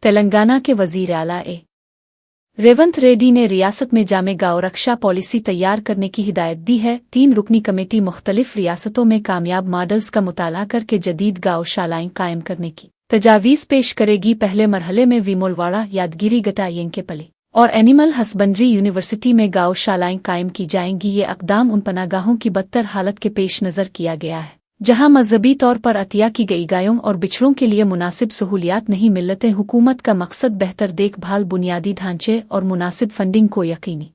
तेलंगाना के वजीर आला रेवंत रेड्डी ने रियासत में जामे गांव रक्षा पॉलिसी तैयार करने की हिदायत दी है। 3 रुकनी कमेटी मुख्तलिफ रियासतों में कामयाब मॉडल्स का मुताला करके जदीद गौशालाएं कायम करने की तजावीज़ पेश करेगी। पहले मरहले में विमोलवाड़ा, यादगिरी, गटा, येंकेपली और एनिमल हस्बेंड्री यूनिवर्सिटी में गौशालाएं कायम की जाएंगी। ये अक़दाम उन पनागाहों की बदतर हालत के पेश नज़र किया गया है जहां मजहबी तौर पर अतिया की गई गायों और बिछड़ों के लिए मुनासिब सहूलियात नहीं मिलते। हुकूमत का मकसद बेहतर देखभाल, बुनियादी ढांचे और मुनासिब फंडिंग को यकीनी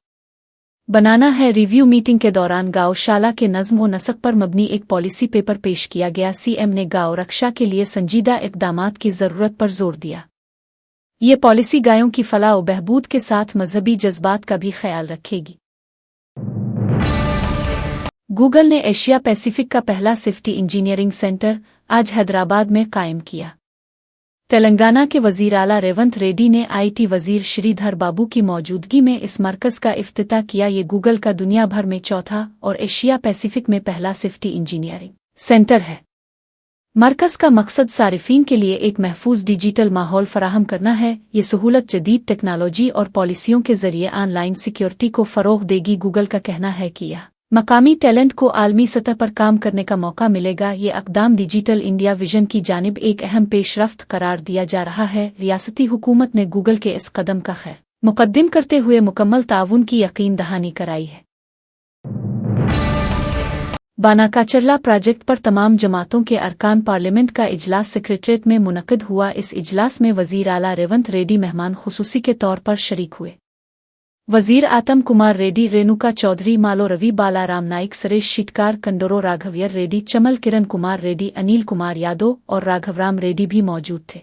बनाना है। रिव्यू मीटिंग के दौरान गौशाला के नज़्म व नसक पर मबनी एक पॉलिसी पेपर पेश किया गया। सीएम ने गौ रक्षा के लिए संजीदा इक़दामात की ज़रूरत पर जोर दिया। ये पॉलिसी गायों की फलाह व बहबूद के साथ मजहबी जज्बात का भी ख्याल रखेगी। गूगल ने एशिया पैसिफिक का पहला सेफ्टी इंजीनियरिंग सेंटर आज हैदराबाद में कायम किया। तेलंगाना के वजीर आला रेवंत रेड्डी ने आईटी वजीर श्रीधर बाबू की मौजूदगी में इस मरकज का इफ्तिताह किया। ये गूगल का दुनिया भर में चौथा और एशिया पैसिफिक में पहला सेफ्टी इंजीनियरिंग सेंटर है। मरकज का मकसद सारिफीन के लिए एक महफूज डिजिटल माहौल फराहम करना है। ये सहूलत जदीद टेक्नोलॉजी और पॉलिसियों के जरिए ऑनलाइन सिक्योरिटी को फ़रोग़ देगी। गूगल का कहना है कि यह मकामी टैलेंट को आलमी सतह पर काम करने का मौका मिलेगा। ये अक़दाम डिजिटल इंडिया विजन की जानिब एक अहम पेशरफ्त करार दिया जा रहा है। रियासती हुकूमत ने गूगल के इस कदम का खैर मुक़द्दम करते हुए मुकम्मल ताउन की यकीन दहानी कराई है। बानाकाचरला प्रोजेक्ट पर तमाम जमातों के अरकान पार्लियामेंट का इजलास सेक्रेटरीट में मुनक़िद हुआ। इस इजलास में वज़ीर आला रेवंत रेड्डी मेहमान खुसूसी के तौर पर शरीक हुए। वजीर आतम कुमार रेड्डी, रेणुका चौधरी, मालो रवि, बालाराम नाइक, सुरेश शिटकार, कंडोरो राघवियर रेड्डी, चमल किरण कुमार रेड्डी, अनिल कुमार यादव और राघवराम रेड्डी भी मौजूद थे।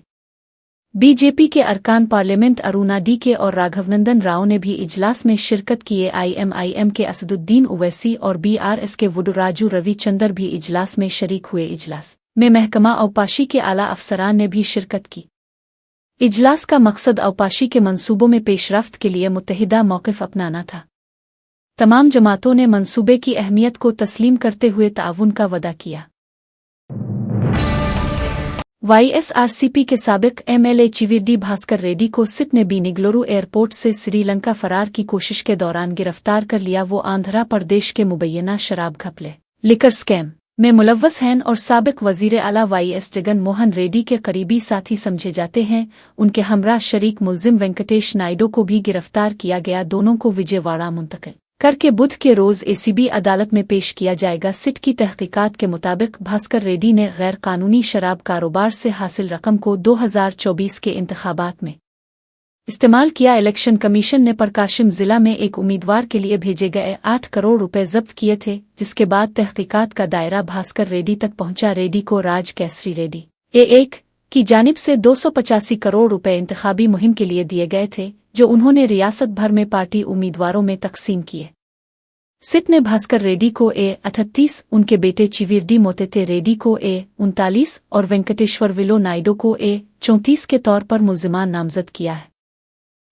बीजेपी के अरकान पार्लियामेंट अरुणा डी के और राघवनंदन राव ने भी इजलास में शिरकत किए। IMIM के असदुद्दीन ओवैसी और BRS के वुडुराजू रविचंदर भी इजलास में शरीक हुए। इजलास में महकमा अवपाशी के आला अफसरान ने भी शिरकत की। इजलास का मकसद अवपाशी के मंसूबों में पेशरफ्त के लिए मुत्तहिदा मौक़िफ़ अपनाना था। तमाम जमातों ने मंसूबे की अहमियत को तस्लीम करते हुए ताउन का वदा किया। YSRCP के साबिक़ MLA चिविर्डी भास्कर रेड्डी को सिट ने बेंगलुरु एयरपोर्ट से श्रीलंका फरार की कोशिश के दौरान गिरफ्तार कर लिया। वो आंध्रा प्रदेश के मुबैना शराब घपले लिकर स्कैम में मुलव्वस हैं और साबिक़ वज़ीर आला YS जगन मोहन रेड्डी के करीबी साथी समझे जाते हैं। उनके हमरा शरीक मुल्ज़िम वेंकटेश नायडू को भी गिरफ्तार किया गया। दोनों को विजयवाड़ा मुंतकिल करके बुध के रोज़ ACB अदालत में पेश किया जाएगा। सिट की तहक़ीक़ात के मुताबिक भास्कर रेड्डी ने गैर कानूनी शराब कारोबार से हासिल रकम को 2024 के इंतख़ाबात में इस्तेमाल किया। इलेक्शन कमीशन ने प्रकाशम ज़िला में एक उम्मीदवार के लिए भेजे गए 8 करोड़ रुपए जब्त किए थे, जिसके बाद तहक़ीक़ात का दायरा भास्कर रेड्डी तक पहुंचा। रेड्डी को राज केसरी रेड्डी A1 की जानिब से 285 करोड़ रुपए इंतखाबी मुहिम के लिए दिए गए थे, जो उन्होंने रियासत भर में पार्टी उम्मीदवारों में तकसीम किए। सिट ने भास्कर रेड्डी को A38, उनके बेटे चिविर्डी मोतेते रेड्डी को A39 और वेंकटेश्वर विलो नायडू को A34 के तौर पर मुल्ज़िमान नामज़द किया है।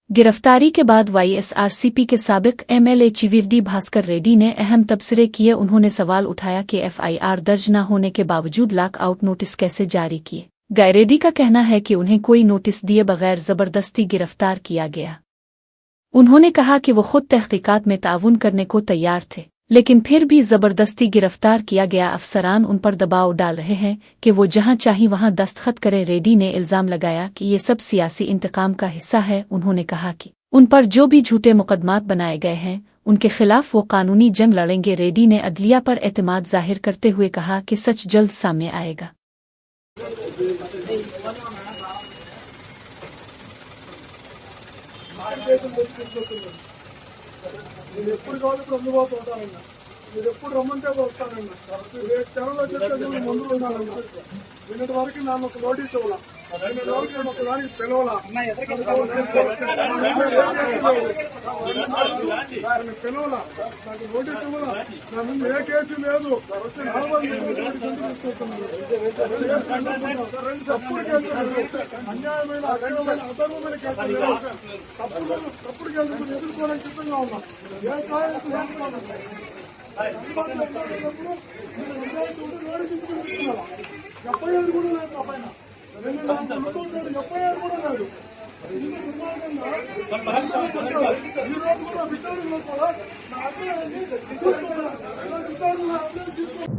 गिरफ्तारी के बाद YSRCP के साबिक़ MLA चिविर्डी भास्कर रेड्डी ने अहम तबसरे किए। उन्होंने सवाल उठाया कि FIR दर्ज न होने के बावजूद लॉक आउट नोटिस कैसे जारी किए गए। रेड्डी का कहना है कि उन्हें कोई नोटिस दिए बगैर ज़बरदस्ती गिरफ्तार किया गया। उन्होंने कहा कि वो खुद तहक़ीक़ात में ताउन करने को तैयार थे, लेकिन फिर भी ज़बरदस्ती गिरफ्तार किया गया। अफसरान उन पर दबाव डाल रहे हैं कि वो जहां चाहे वहां दस्तखत करें। रेड्डी ने इल्ज़ाम लगाया कि ये सब सियासी इंतकाम का हिस्सा है। उन्होंने कहा कि उन पर जो भी झूठे मुकदमात बनाए गए हैं, उनके खिलाफ वो कानूनी जंग लड़ेंगे। रेड्डी ने अदलिया पर एतमाद जाहिर करते हुए कहा कि सच जल्द सामने आएगा। మీరు ఎప్పుడు కావాలంటే అందుబాటులో ఉంటారన్న. మీరు ఎప్పుడు రమ్మంటే వస్తారన్న. రేపు ఛానల్లో చెప్తే ముందు ఉండాలన్న. నిన్నటి వరకు నన్ను ఒక నోటీస్ ఇవ్వాల. నిన్నటి వరకు నేను ఒకదానికి పిలవాలా. పిలవాలా, నాకు నోటీస్ ఇవ్వాలా. నా ముందు ఏ కేసు లేదు. తప్పుడు కేసు, అన్యాయమైన అక్రమమైన అధర్మమైన కేసులు, తప్పుడు కేసులు ఎదుర్కోవడానికి సిద్ధంగా ఉన్నాం. ఏ కారణం లోడి తీసుకుని FIR కూడా లేదు. FIR కూడా లేదు. ఈ రోజు కూడా విచారణలో కూడా నా అభిప్రాయాన్ని తీసుకోవాలి. విచారణ తీసుకోవాలి.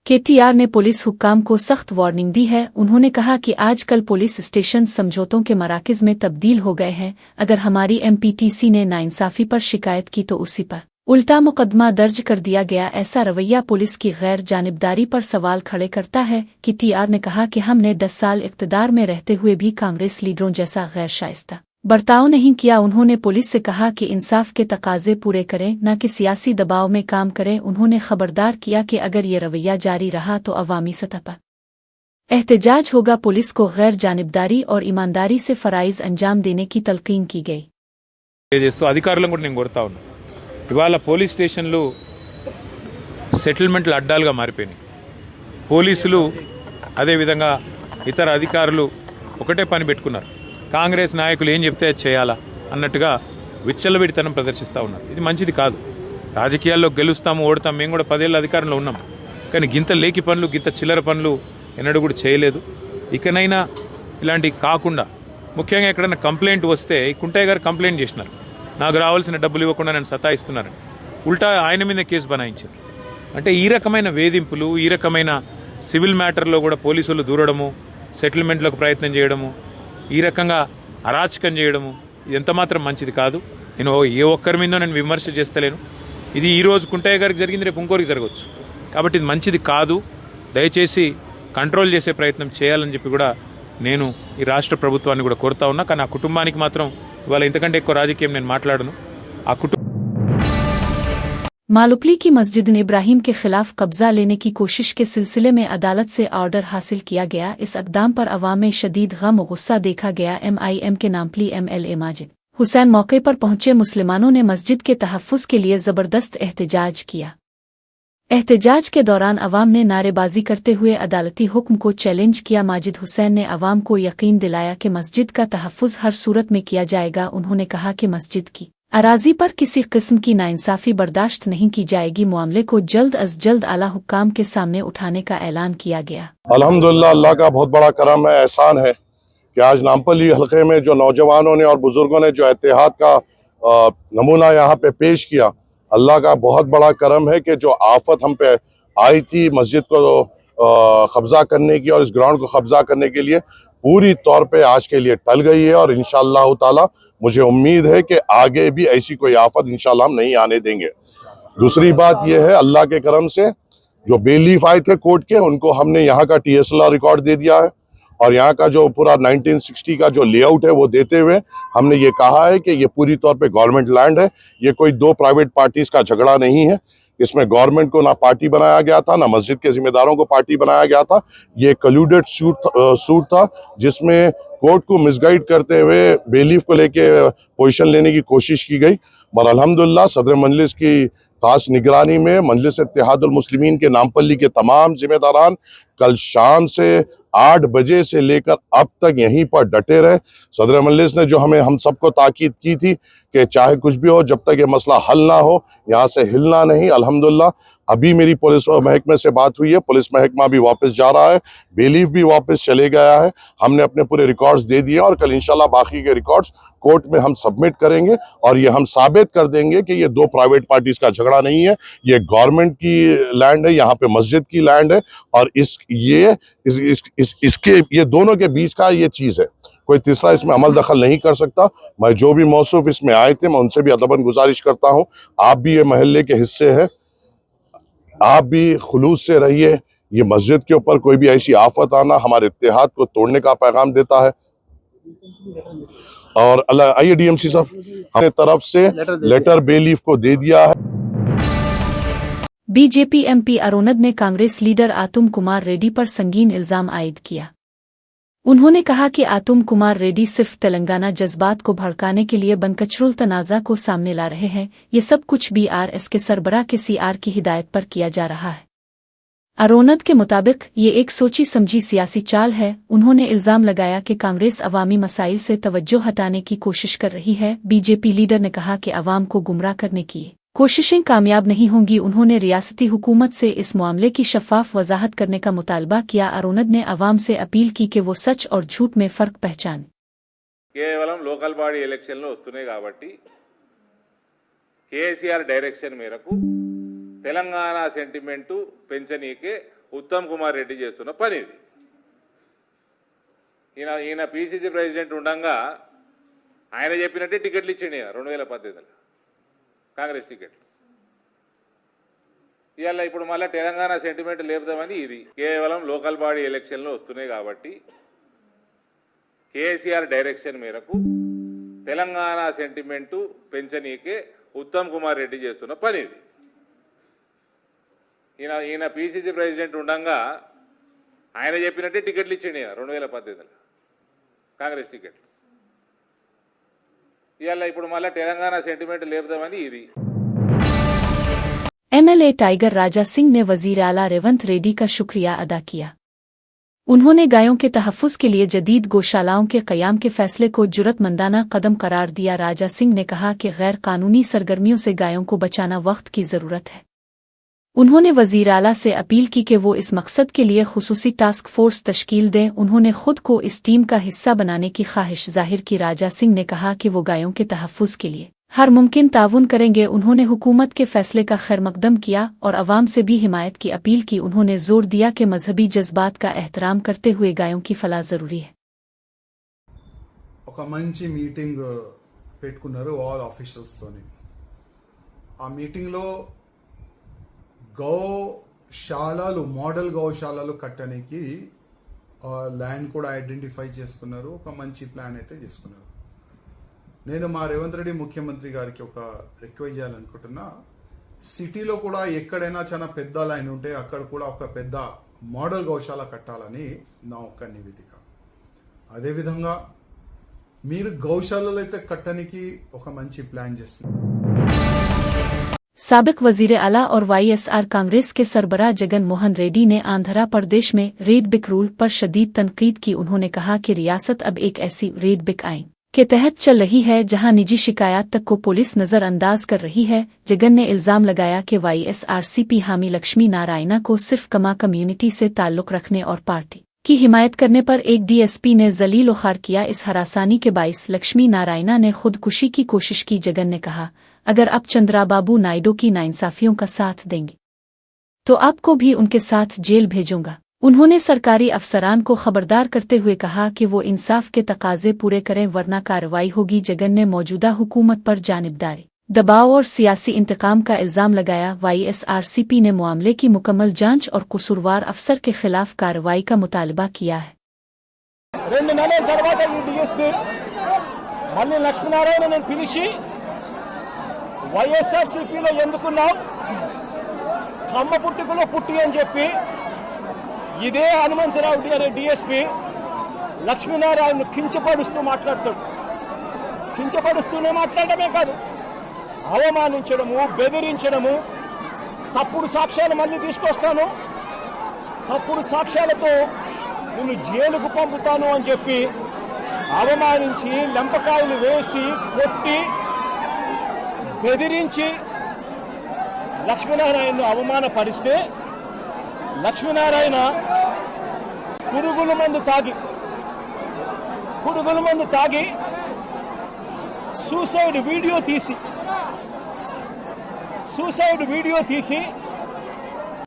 KTR ने पुलिस हुक्काम को सख्त वार्निंग दी है। उन्होंने कहा कि आजकल पुलिस स्टेशन समझौतों के मराकज़ में तब्दील हो गए हैं। अगर हमारी MPTC ने नाइंसाफ़ी पर शिकायत की तो उसी पर उल्टा मुकदमा दर्ज कर दिया गया। ऐसा रवैया पुलिस की गैर जानिबदारी पर सवाल खड़े करता है। KTR ने कहा कि हमने 10 साल इक़्तिदार में रहते हुए भी कांग्रेस लीडरों जैसा गैर शाइस्ता बर्ताव नहीं किया। उन्होंने पुलिस से कहा कि इंसाफ के तकाजे पूरे करें, न कि सियासी दबाव में काम करें। उन्होंने खबरदार किया कि अगर ये रवैया जारी रहा तो अवामी सतह पर एहतजाज होगा। पुलिस को गैर जानिबदारी और ईमानदारी से फ़राइज़ अंजाम देने की तलकीन की गई। అధికారులను కూడా నేను కోరుతా ఉన్నా, ఇవాళ పోలీస్ స్టేషన్లు సెటిల్మెంట్ల అడ్డాలుగా మారిపోయినాయి. పోలీసులు అదేవిధంగా ఇతర అధికారులు ఒకటే పని పెట్టుకున్నారు. కాంగ్రెస్ నాయకులు ఏం చెప్తే అది చేయాలా అన్నట్టుగా విచ్చలవిడితనం ప్రదర్శిస్తూ ఉన్నారు. ఇది మంచిది కాదు. రాజకీయాల్లో గెలుస్తాము ఓడతాము. మేము కూడా 10 ఏళ్ళ అధికారంలో ఉన్నాం, కానీ గింత లేకి పనులు గింత చిల్లర పనులు ఎన్నడూ కూడా చేయలేదు. ఇకనైనా ఇలాంటివి కాకుండా, ముఖ్యంగా ఎక్కడైనా కంప్లైంట్ వస్తే కుంటయ్య గారు కంప్లైంట్ చేసినారు, నాకు రావాల్సిన డబ్బులు ఇవ్వకుండా నన్ను సతాయిస్తున్నారని. ఉల్టా ఆయన మీద కేసు బనాయించారు. అంటే ఈ రకమైన వేధింపులు, ఈ రకమైన సివిల్ మ్యాటర్లో కూడా పోలీసులు దూరడము, సెటిల్మెంట్లకు ప్రయత్నం చేయడము, ఈ రకంగా అరాచకం చేయడము ఇది ఎంతమాత్రం మంచిది కాదు. నేను ఏ ఒక్కరి మీదో నేను విమర్శ చేస్తలేను. ఇది ఈ రోజు కుంటయ్య గారికి జరిగింది, రేపు ఇంకోరికి జరగవచ్చు. కాబట్టి ఇది మంచిది కాదు. దయచేసి కంట్రోల్ చేసే ప్రయత్నం చేయాలని చెప్పి కూడా నేను ఈ రాష్ట్ర ప్రభుత్వాన్ని కూడా కోరుతా ఉన్నా. కానీ ఆ కుటుంబానికి మాత్రం ఇవాళ ఇంతకంటే ఎక్కువ రాజకీయం నేను మాట్లాడను. ఆ मालुपली की मस्जिद इब्राहिम के खिलाफ कब्जा लेने की कोशिश के सिलसिले में अदालत से ऑर्डर हासिल किया गया। इस अक़दाम पर अवाम में शदीद गम और गुस्सा देखा गया। MIM के नामपली MLA माजिद हुसैन मौके पर पहुंचे। मुसलमानों ने मस्जिद के तहफ़्फ़ुज़ के लिए ज़बरदस्त एहतजाज किया। एहतजाज के दौरान अवाम ने नारेबाजी करते हुए अदालती हुक्म को चैलेंज किया। माजिद हुसैन ने अवाम को यकीन दिलाया कि मस्जिद का तहफ़्फ़ुज़ हर सूरत में किया जाएगा। उन्होंने कहा कि मस्जिद की अराजी पर किसी किस्म की नाइंसाफ़ी बर्दाश्त नहीं की जाएगी। मामले को जल्द अज जल्द आला हुक्काम के सामने उठाने का ऐलान किया गया। अल्हम्दुलिल्लाह, अल्लाह का बहुत बड़ा करम है, एहसान है कि आज नामपल्ली हल्के में जो नौजवानों ने और बुजुर्गों ने जो इत्तेहाद का नमूना यहाँ पे पेश किया, अल्लाह का बहुत बड़ा करम है कि जो आफत हम पे आई थी मस्जिद को कब्जा करने की और इस ग्राउंड को कब्जा करने के लिए, पूरी तौर पे आज के लिए टल गई है। और इंशाअल्लाह ताला मुझे उम्मीद है कि आगे भी ऐसी कोई आफत इंशाअल्लाह हम नहीं आने देंगे। दूसरी बात यह है, अल्लाह के करम से जो बेलीफ आए थे कोर्ट के, उनको हमने यहाँ का TSLR रिकॉर्ड दे दिया है। और यहाँ का जो पूरा 1960 का जो लेआउट है वो देते हुए हमने ये कहा है कि ये पूरी तौर पे गवर्नमेंट लैंड है। ये कोई दो प्राइवेट पार्टीज का झगड़ा नहीं है। इसमें गवर्नमेंट को ना पार्टी बनाया गया था, ना मस्जिद के जिम्मेदारों को पार्टी बनाया गया था। ये कल्यूडेड सूट था जिसमें कोर्ट को मिसगाइड करते हुए बेलीफ को लेके पोजीशन लेने की कोशिश की गई। और अल्हम्दुलिल्लाह सदर मजलिस की खास निगरानी में मजलिस इत्तेहादुल मुस्लिमीन के नामपल्ली के तमाम जिम्मेदारान कल शाम से 8 बजे से लेकर अब तक यहीं पर डटे रहे। सदर मजलिस ने जो हम सबको ताकीद की थी कि चाहे कुछ भी हो, जब तक ये मसला हल ना हो यहाँ से हिलना नहीं। अल्हम्दुलिल्लाह अभी मेरी पुलिस महकमे से बात हुई है, पुलिस महकमा भी वापस जा रहा है, बेलीफ भी वापस चले गया है। हमने अपने पूरे रिकॉर्ड्स दे दिए और कल इंशाल्लाह बाकी के रिकॉर्ड्स कोर्ट में हम सबमिट करेंगे और ये हम साबित कर देंगे कि ये दो प्राइवेट पार्टीज का झगड़ा नहीं है, ये गवर्नमेंट की लैंड है, यहाँ पे मस्जिद की लैंड है। और इसके ये दोनों के बीच का ये चीज़ है, कोई तीसरा इसमें अमल दखल नहीं कर सकता। मैं जो भी मौसूफ इसमें आए थे मैं उनसे भी अदबन गुजारिश करता हूँ, आप भी ये महल्ले के हिस्से हैं, आप भी खुलूस से रहिए। ये मस्जिद के ऊपर कोई भी ऐसी आफत आना हमारे इत्तेहाद को तोड़ने का पैगाम देता है। और अल्लाह आइए DMC साहब, हमने तरफ से लेटर बेलीफ को दे दिया है। BJP MP अरोनद ने कांग्रेस लीडर आतुम कुमार रेड्डी पर संगीन इल्जाम आयद किया। उन्होंने कहा कि आतुम कुमार रेड्डी सिर्फ तेलंगाना जज्बात को भड़काने के लिए बनकचरुल तनाज़ा को सामने ला रहे हैं। ये सब कुछ BRS के सरबराह के CR की हिदायत पर किया जा रहा है। अरोनद के मुताबिक ये एक सोची समझी सियासी चाल है। उन्होंने इल्जाम लगाया कि कांग्रेस अवामी मसाइल से तवज्जो हटाने की कोशिश कर रही है। BJP लीडर ने कहा कि अवाम को गुमराह करने की कोशिशें कामयाब नहीं होंगी। उन्होंने रियासती हुकूमत से इस मामले की शफाफ वजाहत करने का मुतालबा किया। अरोनद ने अवाम से अपील की कि वो सच और झूठ में फ़र्क पहचाने। కేవలం లోకల్ బాడీ ఎలక్షన్లు వస్తున్నాయి కాబట్టి కేసీఆర్ డైరెక్షన్ మేరకు తెలంగాణ సెంటిమెంటు పెంచనీకే ఉత్తమ్ కుమార్ రెడ్డి చేస్తున్న పని ఇది. ఈయన పిసిసి ప్రెసిడెంట్ ఉండగా ఆయన చెప్పినట్టే టికెట్లు ఇచ్చిండు ఈయన 2018లో కాంగ్రెస్ టికెట్లు. ఇవాళ ఇప్పుడు మళ్ళీ తెలంగాణ సెంటిమెంట్ లేపుదామని ఇది. కేవలం లోకల్ బాడీ ఎలక్షన్లు వస్తున్నాయి కాబట్టి కేసీఆర్ డైరెక్షన్ మేరకు తెలంగాణ సెంటిమెంటు పెంచనీకే ఉత్తమ్ కుమార్ రెడ్డి చేస్తున్న పని ఇది. ఈయన పిసిసి ప్రెసిడెంట్ ఉండగా ఆయన చెప్పినట్టే టికెట్లు ఇచ్చిండు ఈయన 2018లో కాంగ్రెస్ టికెట్లు. ఇవాళ ఇప్పుడు మళ్ళీ తెలంగాణ సెంటిమెంట్ లేపుదామని ఇది. एमएलए टाइगर राजा सिंह ने वजीर आला रेवंत रेड्डी का शुक्रिया अदा किया। उन्होंने गायों के तहफ़्फ़ुज़ के लिए जदीद गौशालाओं के क़याम के फैसले को जुर्रतमंदाना कदम करार दिया। राजा सिंह ने कहा कि गैर कानूनी सरगर्मियों से गायों को बचाना वक्त की ज़रूरत है। उन्होंने वजीर आला से अपील की कि वो इस मकसद के लिए खुसूसी टास्क फोर्स तश्कील दें। उन्होंने खुद को इस टीम का हिस्सा बनाने की ख्वाहिश जाहिर की। राजा सिंह ने कहा कि वो गायों के तहफ़्फ़ुज़ के लिए हर मुमकिन ताउन करेंगे। उन्होंने हुकूमत के फैसले का खैर मकदम किया और अवाम से भी हिमायत की अपील की। उन्होंने जोर दिया कि मजहबी जज्बात का एहतराम करते हुए गायों की फलाह ज़रूरी है। ఒక మంచి మీటింగ్ పెట్టుకున్నారు ఆల్ ఆఫీషియల్స్ తోని. ఆ మీటింగ్ లో గౌశాలలు మోడల్ గౌశాలలు కట్టడానికి ల్యాండ్ కూడా ఐడెంటిఫై చేసుకున్నారు. ఒక మంచి ప్లాన్ అయితే చేసుకున్నారు. నేను మా రేవంత్ రెడ్డి ముఖ్యమంత్రి గారికి ఒక రిక్వెస్ట్ చేయాలనుకుంటున్నా, సిటీలో కూడా ఎక్కడైనా చాలా పెద్ద లైన్ ఉంటే అక్కడ కూడా ఒక పెద్ద మోడల్ గౌశాల కట్టాలని నా ఒక నివేదిక. అదేవిధంగా మీరు గౌశాలలో అయితే కట్టడానికి ఒక మంచి ప్లాన్ చేస్తున్నారు. साबिक वजीर आला और वाईएसआर कांग्रेस के सरबराह जगन मोहन रेड्डी ने आंध्र प्रदेश में रेड बिक रूल पर शदीद तनकीद की। उन्होंने कहा कि रियासत अब एक ऐसी रेड बिक आइन के तहत चल रही है जहां निजी शिकायत तक को पुलिस नजरअंदाज कर रही है। जगन ने इल्जाम लगाया कि वाईएसआरसीपी हामी लक्ष्मी नारायणा को सिर्फ कमा कम्युनिटी से ताल्लुक रखने और पार्टी की हिमायत करने पर एक डीएसपी ने जलील ख़ार किया। इस हरासानी के बाइस लक्ष्मी नारायणा ने खुदकुशी की कोशिश की। जगन ने कहा, अगर आप चंद्राबाबू नायडू की नाइंसाफियों का साथ देंगे तो आपको भी उनके साथ जेल भेजूंगा। उन्होंने सरकारी अफसरान को खबरदार करते हुए कहा कि वो इंसाफ के तकाजे पूरे करें वरना कार्रवाई होगी। जगन ने मौजूदा हुकूमत पर जानिबदारी, दबाव और सियासी इंतकाम का इल्जाम लगाया। वाईएसआरसीपी ने मामले की मुकम्मल जांच और कसूरवार अफसर के खिलाफ कार्रवाई का मुतालबा किया है। 2 నెలల తర్వాత ఈ డీఎస్పీ మళ్ళీ లక్ష్మీనారాయణ పిలిచి వైఎస్ఆర్సీపీలో ఎందుకున్నావు, కమ్మ పుట్టుకలో పుట్టి అని చెప్పి ఇదే హనుమంతరావు అనే డీఎస్పీ లక్ష్మీనారాయణను కించపరుస్తూ మాట్లాడతాడు. కించపరుస్తూనే మాట్లాడమే కాదు, అవమానించడము, బెదిరించడము, తప్పుడు సాక్ష్యాలు మళ్ళీ తీసుకొస్తాను, తప్పుడు సాక్ష్యాలతో నిన్ను జైలుకు పంపుతాను అని చెప్పి అవమానించి లెంపకాయలు వేసి కొట్టి బెదిరించి లక్ష్మీనారాయణను అవమానపరిస్తే లక్ష్మీనారాయణ పురుగుల మందు తాగి సూసైడ్ వీడియో తీసి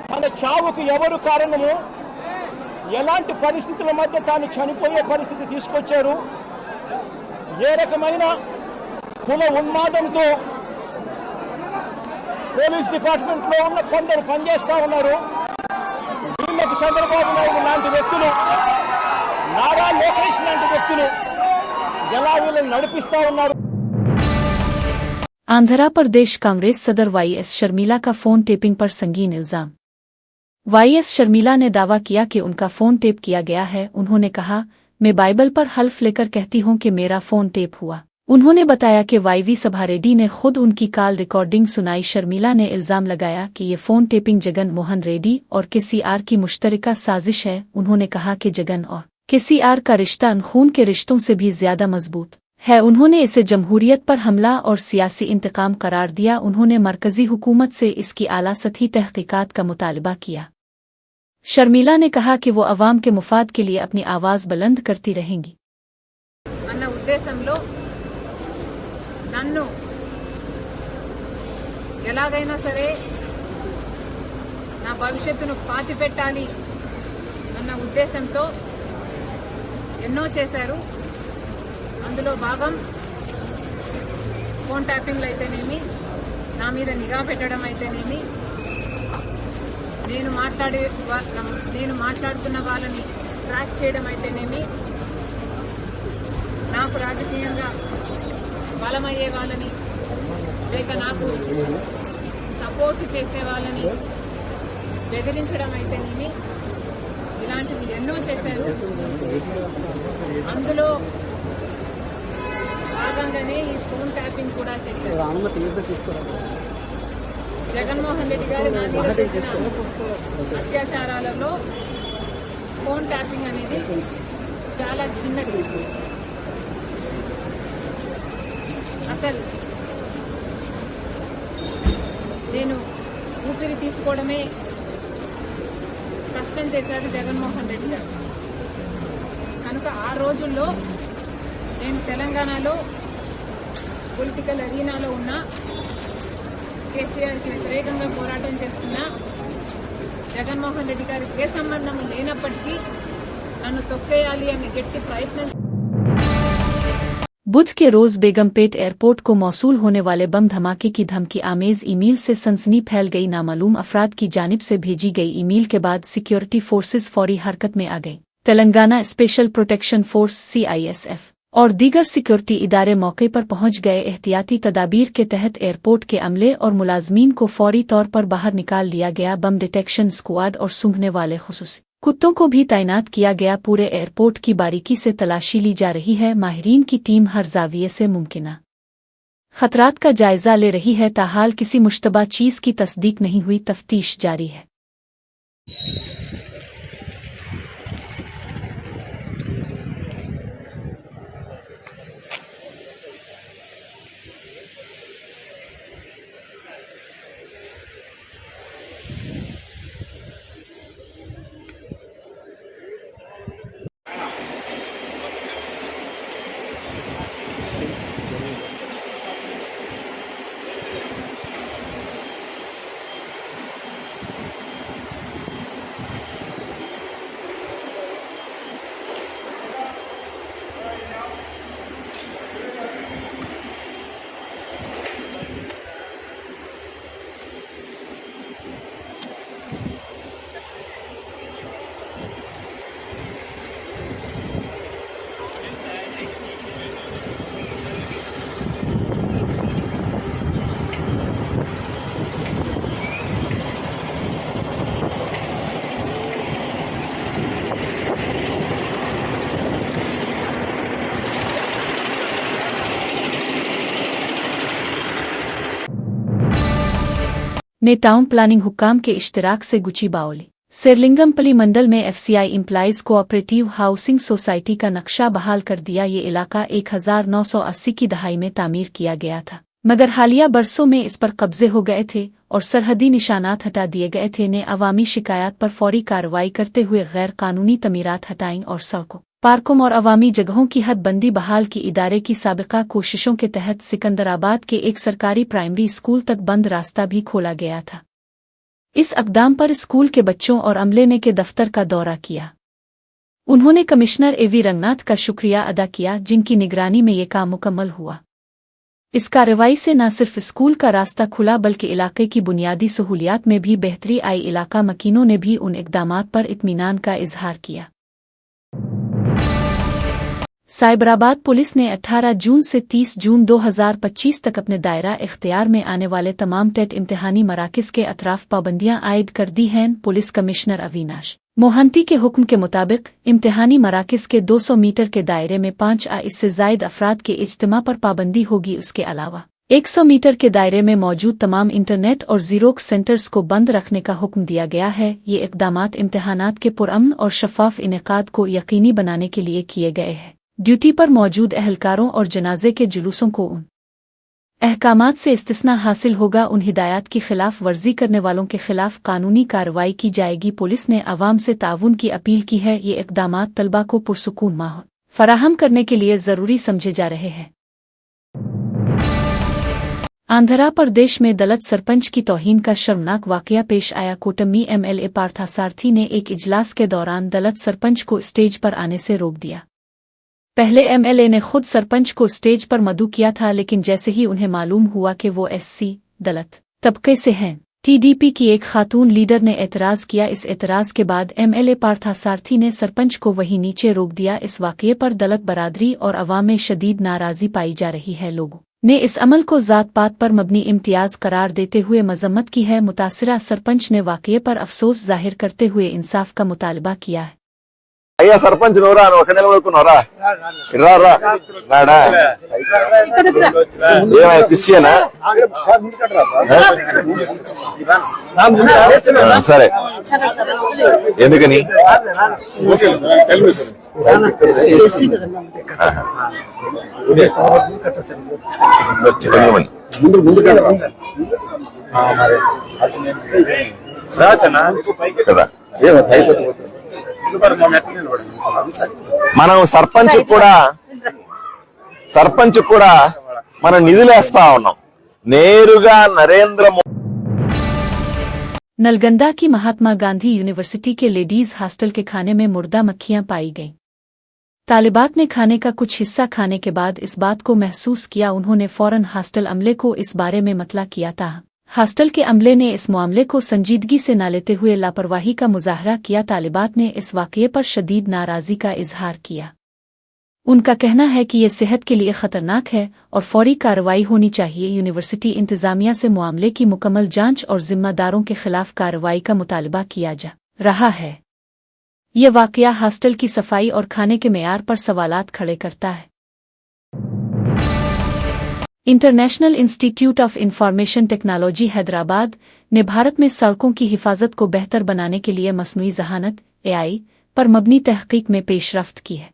తన చావుకు ఎవరు కారణము, ఎలాంటి పరిస్థితుల మధ్య తాను చనిపోయే పరిస్థితి తీసుకొచ్చారు, ఏ రకమైన కుల ఉన్మాదంతో పోలీస్ డిపార్ట్మెంట్లో ఉన్న కొందరు పనిచేస్తూ ఉన్నారు. వీళ్ళకు చంద్రబాబు నాయుడు లాంటి వ్యక్తులు, నారా లోకేష్ లాంటి వ్యక్తులు ఎలా వీళ్ళని నడిపిస్తూ ఉన్నారు. आंध्र प्रदेश कांग्रेस सदर वाईएस शर्मिला का फोन टेपिंग पर संगीन इल्जाम। वाईएस शर्मिला ने दावा किया कि उनका फोन टेप किया गया है। उन्होंने कहा, मैं बाइबल पर हल्फ लेकर कहती हूं कि मेरा फोन टेप हुआ। उन्होंने बताया कि वाईवी सभा रेड्डी ने खुद उनकी कॉल रिकॉर्डिंग सुनाई। शर्मिला ने इल्जाम लगाया कि ये फोन टेपिंग जगन मोहन रेड्डी और केसीआर की मुश्तरका साजिश है। उन्होंने कहा कि जगन और केसीआर का रिश्ता खून के रिश्तों से भी ज्यादा मजबूत है। उन्होंने इसे जमहूरियत पर हमला और सियासी इंतकाम करार दिया। उन्होंने मरकजी हुकूमत से इसकी आला सतही तहकीकात का मुतालबा किया। शर्मिला ने कहा कि वो अवाम के मुफाद के लिए अपनी आवाज़ बुलंद करती रहेंगी। ఉద్దేశంలో నన్ను ఎలాగైనా సరే నా భవిష్యత్తును పాతిపెట్టాలి అన్న ఉద్దేశంతో ఎన్నో చేశారు. అందులో భాగం ఫోన్ ట్యాపింగ్లు అయితేనేమి, నా మీద నిఘా పెట్టడం అయితేనేమి, నేను మాట్లాడుతున్న వాళ్ళని ట్రాక్ చేయడం అయితేనేమి, నాకు రాజకీయంగా బలమయ్యే వాళ్ళని లేక నాకు సపోర్ట్ చేసే వాళ్ళని బెదిరించడం అయితేనేమి, ఇలాంటివి ఎన్నో చేశారు. అందులో భాగంగానే ఈ ఫోన్ ట్యాపింగ్ కూడా చేశారు. జగన్మోహన్ రెడ్డి గారు నా మీద చేసిన అత్యాచారాలలో ఫోన్ ట్యాపింగ్ అనేది చాలా చిన్నది. అసలు నేను ఊపిరి తీసుకోవడమే కష్టం చేశారు జగన్మోహన్ రెడ్డి గారు. కనుక ఆ రోజుల్లో నేను తెలంగాణలో పొలిటికల్ అరీనాలో ఉన్న కేసీఆర్కి వ్యతిరేకంగా పోరాటం చేస్తున్న జగన్మోహన్ రెడ్డి గారికి ఏ సంబంధం లేనప్పటికీ నన్ను తొక్కేయాలి అనే గట్టి ప్రయత్నం. बुध के रोज बेगमपेट एयरपोर्ट को मौसूल होने वाले बम धमाके की धमकी आमेज ईमेल से सनसनी फैल गई। नामालूम अफराद की जानिब से भेजी गई ईमेल के बाद सिक्योरिटी फोर्सेज फौरी हरकत में आ गई। Telangana special protection force CISF और दीगर सिक्योरिटी इदारे मौके पर पहुंच गए। एहतियाती तदाबीर के तहत एयरपोर्ट के अमले और मुलाजमीन को फौरी तौर पर बाहर निकाल लिया गया। बम डिटेक्शन स्क्वाड और सूंघने वाले खुसूसी कुत्तों को भी तैनात किया गया। पूरे एयरपोर्ट की बारीकी से तलाशी ली जा रही है। माहिरीन की टीम हर जाविये से मुमकिना खतरात का जायजा ले रही है। ताहाल किसी मुश्तबा चीज की तस्दीक नहीं हुई। तफ्तीश जारी है। नेताओं प्लानिंग हुक्काम के इश्तिराक से गुची बाओली। सेरलिंगमपल्ली मंडल में FCI implies cooperative housing society का नक्शा बहाल कर दिया। ये इलाका 1980 की दहाई में तामीर किया गया था, मगर हालिया बरसों में इस पर कब्जे हो गए थे और सरहदी निशानात हटा दिए गए थे। ने अवामी शिकायत पर फौरी कार्रवाई करते हुए गैर कानूनी तमीरात हटाई और सड़कों, पार्कों और अवामी जगहों की हदबंदी बहाल की। इदारे की साबिका कोशिशों के तहत सिकंदराबाद के एक सरकारी प्राइमरी स्कूल तक बंद रास्ता भी खोला गया था। इस अक़दाम पर स्कूल के बच्चों और अमले ने के दफ्तर का दौरा किया। उन्होंने कमिश्नर AV रंगनाथ का शुक्रिया अदा किया, जिनकी निगरानी में ये काम मुकम्मल हुआ। इस कार्रवाई से न सिर्फ स्कूल का रास्ता खुला बल्कि इलाके की बुनियादी सहूलियात में भी बेहतरी आई। इलाका मकीनों ने भी उन इक़दामात पर इत्मीनान का इजहार किया। साइबराबाद पुलिस ने 18 जून से 30 जून 2025 तक अपने दायरा इख्तियार में आने वाले तमाम टेट इम्तिहानी मराकिज़ के अतराफ पाबंदियां आयद कर दी हैं। पुलिस कमिश्नर अविनाश मोहंती के हुक्म के मुताबिक इम्तिहानी मराकिज़ के 200 मीटर के दायरे में 5 या इससे ज़ायद अफराद के इज्तिमा पर पाबंदी होगी। उसके अलावा 100 मीटर के दायरे में मौजूद तमाम इंटरनेट और ज़ीरोक्स सेंटर्स को बंद रखने का हुक्म दिया गया है। ये इक़दामात इम्तिहानात के पुरअमन और शफ़ाफ इनेकाद को यकीनी बनाने के लिए किए गए हैं। ड्यूटी पर मौजूद एहलकारों और जनाजे के जुलूसों को उन अहकामात से इस्तिस्ना हासिल होगा। उन हिदायत की खिलाफ वर्जी करने वालों के खिलाफ कानूनी कार्रवाई की जाएगी। पुलिस ने अवाम से ताउन की अपील की है। ये इक़दामात तलबा को पुरसुकून माहौल फराहम करने के लिए जरूरी समझे जा रहे हैं। आंध्र प्रदेश में दलित सरपंच की तौहीन का शर्मनाक वाकया पेश आया। कोटम्मी एमएलए पार्थसारथी ने एक इजलास के दौरान दलित सरपंच को स्टेज पर आने से रोक दिया। पहले एमएलए ने खुद सरपंच को स्टेज पर मदऊ किया था, लेकिन जैसे ही उन्हें मालूम हुआ कि वो एससी दलित तबके से हैं, टीडीपी की एक खातून लीडर ने एतराज किया। इस एतराज के बाद एमएलए पार्थसारथी ने सरपंच को वहीं नीचे रोक दिया। इस वाकये पर दलित बरादरी और अवाम में शदीद नाराजगी पाई जा रही है। लोगों ने इस अमल को जात पात पर मबनी इम्तियाज करार देते हुए मजम्मत की है। मुतासिरा सरपंच ने वाकये पर अफसोस जाहिर करते हुए इंसाफ का मुतालबा किया है। అయ్యా సర్పంచ్ నోరా ఒక నెల వరకున్నారా రాడా ఏమై క్రిస్టియనా సరే ఎందుకని కదా మనం సర్పంచ్ కూడా మనం నిధులేస్తా ఉన్నాం నేరుగా నరేంద్ర మోదీ। नलगंदा की महात्मा गांधी यूनिवर्सिटी के लेडीज हॉस्टल के खाने में मुर्दा मक्खियां पाई गईं। तालिबात ने खाने का कुछ हिस्सा खाने के बाद इस बात को महसूस किया। उन्होंने फौरन हॉस्टल अमले को इस बारे में मतला किया था। हॉस्टल के अमले ने इस मामले को संजीदगी से न लेते हुए लापरवाही का मुजाहरा किया। तालिबात ने इस वाकये पर शदीद नाराजगी का इजहार किया। उनका कहना है कि ये सेहत के लिए खतरनाक है और फौरी कार्रवाई होनी चाहिए। यूनिवर्सिटी इंतजामिया से मामले की मुकम्मल जांच और जिम्मेदारों के खिलाफ कार्रवाई का मुतालबा किया जा रहा है। ये वाकया हॉस्टल की सफाई और खाने के मेयार पर सवालात खड़े करता है। International institute of information technology Hyderabad ने भारत में सड़कों की हिफाजत को बेहतर बनाने के लिए मसनूई ज़हानत (AI) पर मबनी तहकीक में पेशरफ्त की है।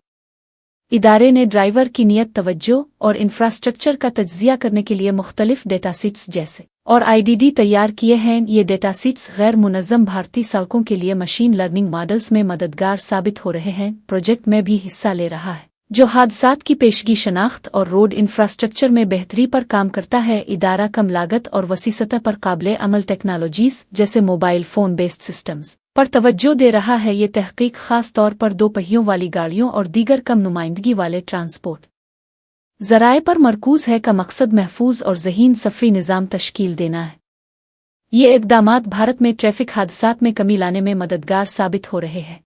इदारे ने ड्राइवर की नियत, तवज्जो और इंफ्रास्ट्रक्चर का तज्जिया करने के लिए मुख्तलिफ डेटासीट्स जैसे और IDD तैयार किए हैं। ये डेटासीट्स गैर मुनज़्ज़म भारतीय सड़कों के लिए मशीन लर्निंग मॉडल्स में मददगार साबित हो रहे हैं। प्रोजेक्ट में भी हिस्सा ले रहा है जो हादसात की पेशगी शनाख्त और रोड इंफ्रास्ट्रक्चर में बेहतरी पर काम करता है। इदारा कम लागत और वसी सतह पर काबिले अमल टेक्नोलॉजीज जैसे मोबाइल फोन बेस्ड सिस्टम्स पर तवज्जो दे रहा है। ये तहकीक खास तौर पर 2 पहियों वाली गाड़ियों और दीगर कम नुमाइंदगी वाले ट्रांसपोर्ट ज़राए पर मरकूज है का मकसद महफूज और ज़हीन सफरी निज़ाम तश्कील देना है। ये इक़दामात भारत में ट्रैफिक हादसात में कमी लाने में मददगार साबित हो रहे हैं।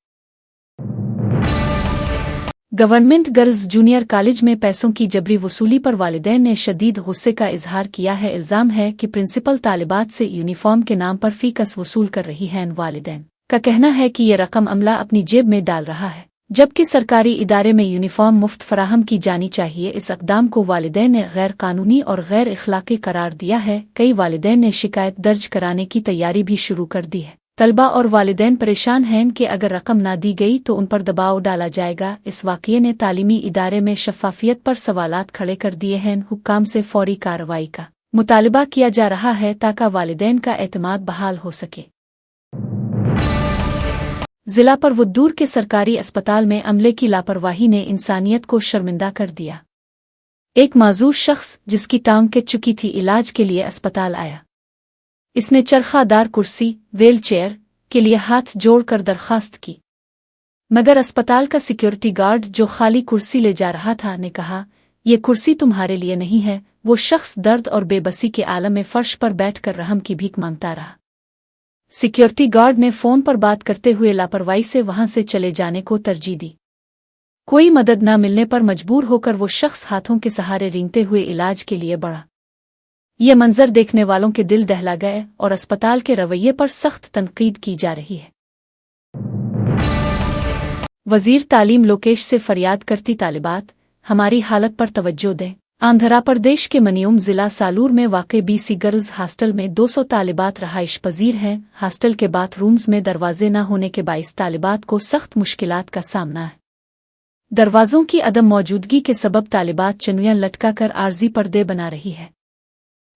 गवर्नमेंट गर्ल्स जूनियर कॉलेज में पैसों की जबरी वसूली पर वालिदैन ने शदीद गुस्से का इजहार किया है। इल्ज़ाम है कि प्रिंसिपल तालिबात से यूनिफॉर्म के नाम पर फ़ीस वसूल कर रही हैं। वालिदैन का कहना है कि ये रकम अमला अपनी जेब में डाल रहा है, जबकि सरकारी इदारे में यूनिफॉर्म मुफ्त फराहम की जानी चाहिए। इस इक़दाम को वालिदैन ने गैर कानूनी और गैर इखलाकी करार दिया है। कई वालिदैन ने शिकायत दर्ज कराने की तैयारी भी शुरू कर दी है। तलबा और वालिदैन परेशान हैं कि अगर रकम ना दी गई तो उन पर दबाव डाला जाएगा। इस वाक़ये ने तालीमी इदारे में शफ़ाफ़ियत पर सवालात खड़े कर दिए हैं। हुक्काम से फौरी कार्रवाई का मुतालबा किया जा रहा है ताकि वालिदैन का एतमाद बहाल हो सके। जिला परवद्दूर के सरकारी अस्पताल में अमले की लापरवाही ने इंसानियत को शर्मिंदा कर दिया। एक माजूर शख्स जिसकी टांग कट चुकी थी इलाज के लिए अस्पताल आया। इसने चरखादार कुर्सी व्हील चेयर के लिए हाथ जोड़कर दरखास्त की, मगर अस्पताल का सिक्योरिटी गार्ड जो खाली कुर्सी ले जा रहा था ने कहा, ये कुर्सी तुम्हारे लिए नहीं है। वो शख्स दर्द और बेबसी के आलम में फर्श पर बैठकर रहम की भीख मांगता रहा। सिक्योरिटी गार्ड ने फोन पर बात करते हुए लापरवाही से वहां से चले जाने को तरजीह दी। कोई मदद न मिलने पर मजबूर होकर वो शख्स हाथों के सहारे रेंगते हुए इलाज के लिए बढ़ा। ये मंजर देखने वालों के दिल दहला गए और अस्पताल के रवैये पर सख्त तनकीद की जा रही है। वजीर तालीम लोकेश से फरियाद करती तालिबात, हमारी हालत पर तवज्जो दें। आंध्र प्रदेश के मनियुम जिला सालूर में वाक़ BC गर्ल्स हॉस्टल में 200 तालिबात रहाइश पजीर हैं। हॉस्टल के बाथरूम्स में दरवाजे न होने के बाइस तालिबात को सख्त मुश्किलात का सामना है। दरवाजों की अदम मौजूदगी के सबब तालिबात चनुयां लटका कर आर्जी पर्दे बना रही है।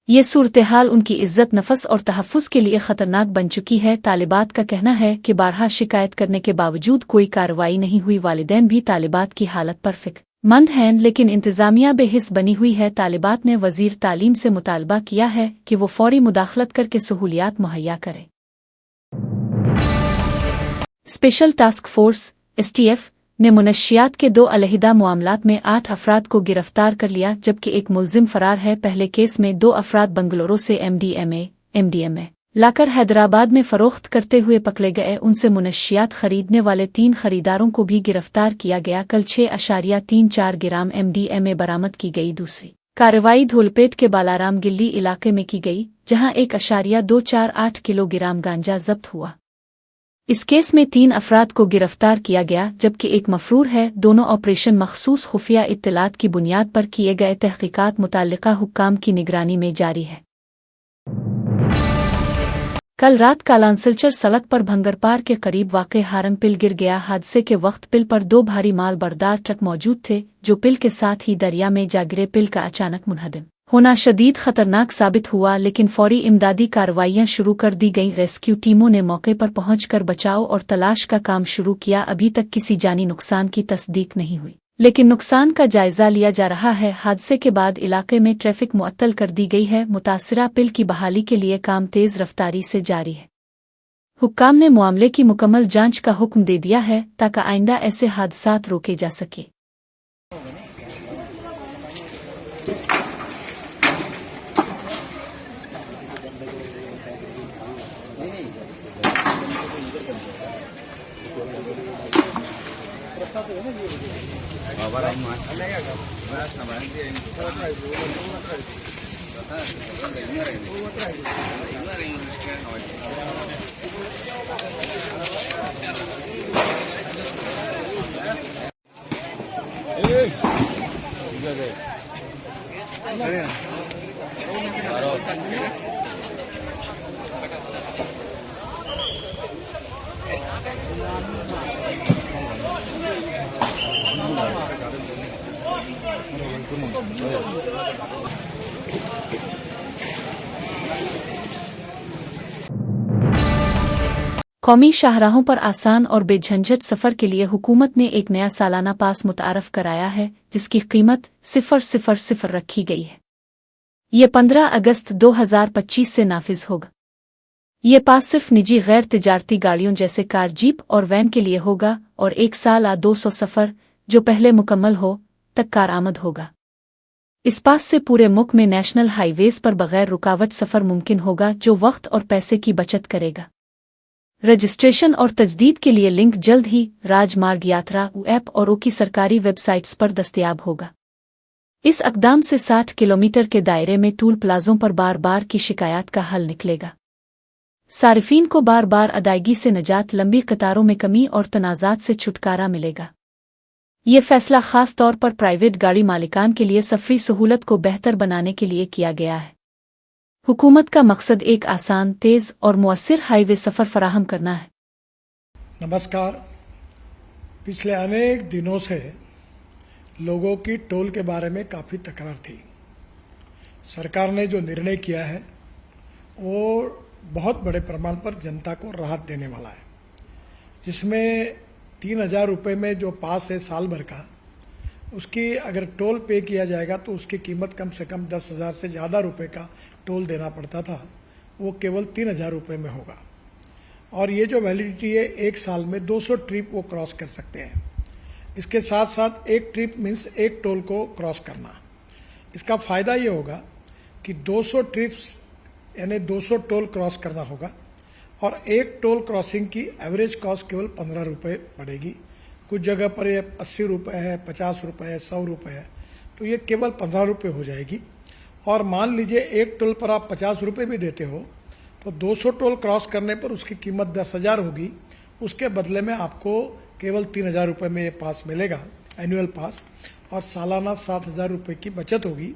ये सूरत हाल उनकी इज्जत नफस और तहफ़्फ़ुज़ के लिए ख़तरनाक बन चुकी है। तालिबात का कहना है कि बारहा शिकायत करने के बावजूद कोई कार्रवाई नहीं हुई। वालिदैन भी तालिबात की हालत पर फ़िक्रमंद हैं, लेकिन इंतज़ामिया बेहिस बनी हुई है। तालिबात ने वज़ीर तालीम से मुतालबा किया है कि वो फौरी मुदाखलत करके सहूलियात मुहैया करे। स्पेशल टास्क फोर्स (STF) ने मुनशियात के 2 अलहदा मामलात में 8 अफराद को गिरफ्तार कर लिया, जबकि एक मुलजिम फरार है। पहले केस में 2 अफराद बंगलुरु से MDMA लाकर हैदराबाद में फरोख्त करते हुए पकड़े गए। उनसे मुनशियात खरीदने वाले 3 खरीदारों को भी गिरफ्तार किया गया। कल 6.34 ग्राम MDMA बरामद की गई। दूसरी कार्रवाई धोलपेट के बालाराम गिल्ली इलाके में की गई, जहां 1.248 किलोग्राम गांजा जब्त हुआ। इस केस में 3 अफराद को गिरफ्तार किया गया, जबकि एक मफरूर है। दोनों ऑपरेशन मखसूस खुफिया इत्तलात की बुनियाद पर किए गए। तहकीकात मुताल्लिका हुक्काम की निगरानी में जारी है। कल रात कालांसलचर सड़क पर भंगरपार के करीब वाक़े हारंग पिल गिर गया। हादसे के वक्त पिल पर 2 भारी माल बरदार ट्रक मौजूद थे, जो पिल के साथ ही दरिया में जा गिरे। पिल का अचानक मुनहदम होना शदीद खतरनाक साबित हुआ, लेकिन फौरी इमदादी कार्रवाइयां शुरू कर दी गईं। रेस्क्यू टीमों ने मौके पर पहुंचकर बचाव और तलाश का काम शुरू किया। अभी तक किसी जानी नुकसान की तस्दीक नहीं हुई, लेकिन नुकसान का जायजा लिया जा रहा है। हादसे के बाद इलाके में ट्रैफिक मुअत्तल कर दी गई है। मुतासिरा पिल की बहाली के लिए काम तेज रफ्तारी से जारी है। हुक्काम ने मामले की मुकम्मल जांच का हुक्म दे दिया है, ताकि आइंदा ऐसे हादसात रोके जा सके। कौमी शाहराहों पर आसान और बेझंझट सफ़र के लिए हुकूमत ने एक नया सालाना पास मुतारफ कराया है, जिसकी कीमत 000 रखी गई है। ये 15 अगस्त 2025 से नाफिज होगा। ये पास सिर्फ निजी गैर तिजारती गाड़ियों जैसे कार, जीप और वैन के लिए होगा और 1 साल आ 200 सफ़र जो पहले मुकम्मल हो तक कारआमद होगा। इस पास से पूरे मुल्क में नेशनल हाईवेज पर बगैर रुकावट सफ़र मुमकिन होगा, जो वक्त और पैसे की बचत करेगा। रजिस्ट्रेशन और तजदीद के लिए लिंक जल्द ही राजमार्ग यात्रा ऐप और की सरकारी वेबसाइट्स पर दस्तयाब होगा। इस अक़दाम से 60 किलोमीटर के दायरे में टूल प्लाजों पर बार बार की शिकायत का हल निकलेगा। सारिफीन को बार बार अदायगी से निजात, लंबी कतारों में कमी और तनाज़ात से छुटकारा मिलेगा। ये फैसला ख़ास तौर पर प्राइवेट गाड़ी मालिकान के लिए सफरी सहूलत को बेहतर बनाने के लिए किया गया है। हुकूमत का मकसद एक आसान, तेज़ और मुअस्सिर हाईवे सफ़र फराहम करना है। नमस्कार। पिछले अनेक दिनों से लोगों की टोल के बारे में काफ़ी तकरार थी। सरकार ने जो निर्णय किया है वो बहुत बड़े प्रमाण पर जनता को राहत देने वाला है, जिसमें 3000 रुपये में जो पास है साल भर का, उसकी अगर टोल पे किया जाएगा तो उसकी कीमत कम से कम 10,000 से ज़्यादा रुपये का टोल देना पड़ता था, वो केवल 3000 रुपये में होगा। और ये जो वैलिडिटी है 1 साल में 200 ट्रिप वो क्रॉस कर सकते हैं। इसके साथ साथ एक ट्रिप मीन्स एक टोल को क्रॉस करना। इसका फ़ायदा ये होगा कि 200 ट्रिप्स यानी 200 टोल क्रॉस करना होगा और एक टोल क्रॉसिंग की एवरेज कॉस्ट केवल 15 रुपये पड़ेगी। कुछ जगह पर ये 80 रुपये है, 50 रुपये है, 100 रुपये है, तो ये केवल 15 रुपये हो जाएगी। और मान लीजिए एक टोल पर आप 50 रुपये भी देते हो तो 200 टोल क्रॉस करने पर उसकी कीमत 10,000 होगी। उसके बदले में आपको केवल 3,000 रुपये में ये पास मिलेगा, एनुअल पास, और सालाना 7,000 रुपये की बचत होगी।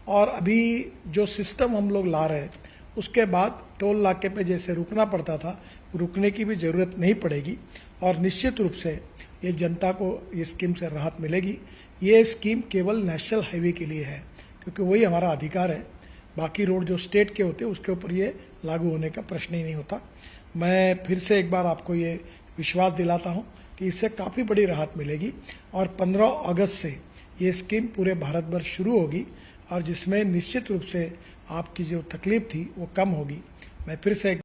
और अभी जो सिस्टम हम लोग ला रहे हैं उसके बाद टोल नाके पे जैसे रुकना पड़ता था, रुकने की भी ज़रूरत नहीं पड़ेगी और निश्चित रूप से ये जनता को ये स्कीम से राहत मिलेगी। ये स्कीम केवल नेशनल हाईवे के लिए है, क्योंकि वही हमारा अधिकार है। बाकी रोड जो स्टेट के होते हैं उसके ऊपर ये लागू होने का प्रश्न ही नहीं होता। मैं फिर से एक बार आपको ये विश्वास दिलाता हूँ कि इससे काफ़ी बड़ी राहत मिलेगी और 15 अगस्त से ये स्कीम पूरे भारत भर शुरू होगी और जिसमें निश्चित रूप से आपकी जो तकलीफ थी वो कम होगी। मैं फिर से